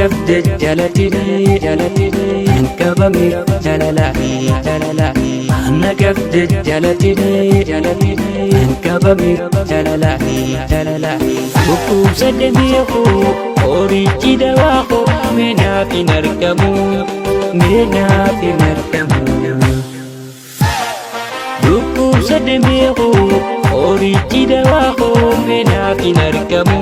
qabde jalatini jalatini qabame jalalahi jalalahi anna qabde jalatini jalatini qabame jalalahi jalalahi bukusa demiyahu orichi dawahu menafi narkamu bukusa demiyahu orichi dawahu menafi narkamu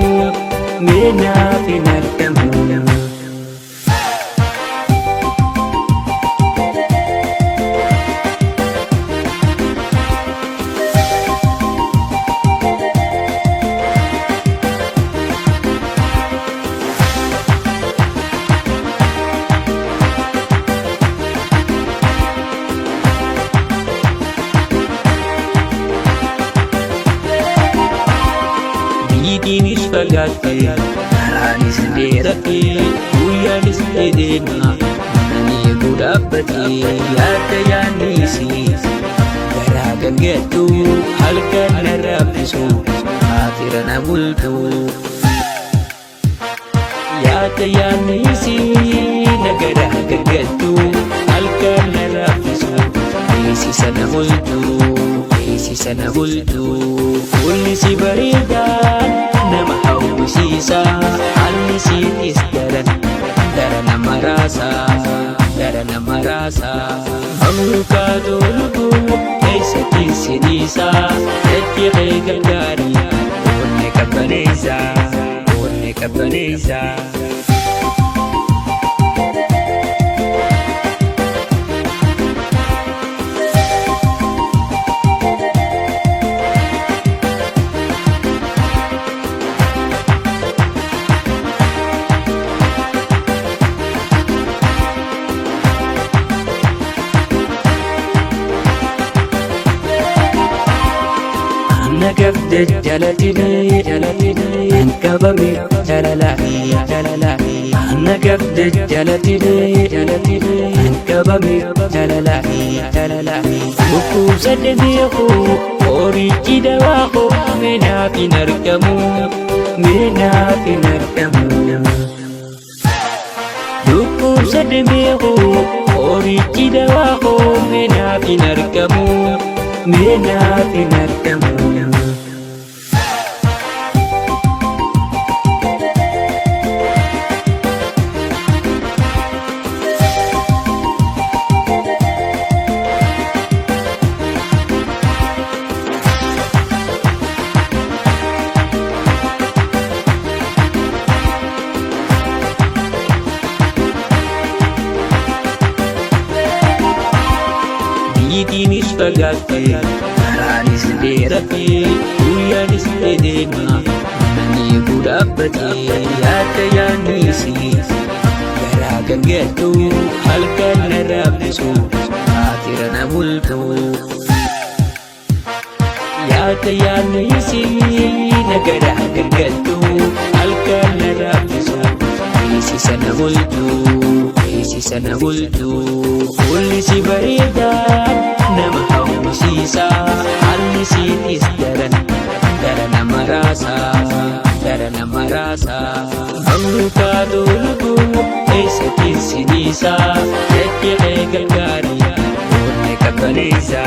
Dinis pagate, aranis derate, uyanis edena, nani budapati, yata yanisi, garagan getu, halkan narapisu, akhirana bultu. Yata yanisi, nagaragan getu, halkan narapisu, isi sana bultu. Sana bultu kulli si baridan nama hau sisa alli si isdaran darana marasa amruka dulubu kaisa kisinisa eti galgari unne kabaneza qabde jalatini jalatini qabame jalalahi jalalahi anna qabde jalatini jalatini qabame jalalahi jalalahi bukusa demiyahu orichi dawahu menafi narkamu bukusa demiyahu orichi dawahu menafi narkamu Dinis pagate, aranis derate, uyanis edena, nani budapati, yata yanisi, garagan getu, halkan narapisu, akhirana bultu. Yata yanisi, nagaragan getu, halkan narapisu, isi sana bultu, kulli si baridan nama hau sisa alli si isdaran darana marasa amruka dulubu kaisa kisinisa eti galgari unne kabaneza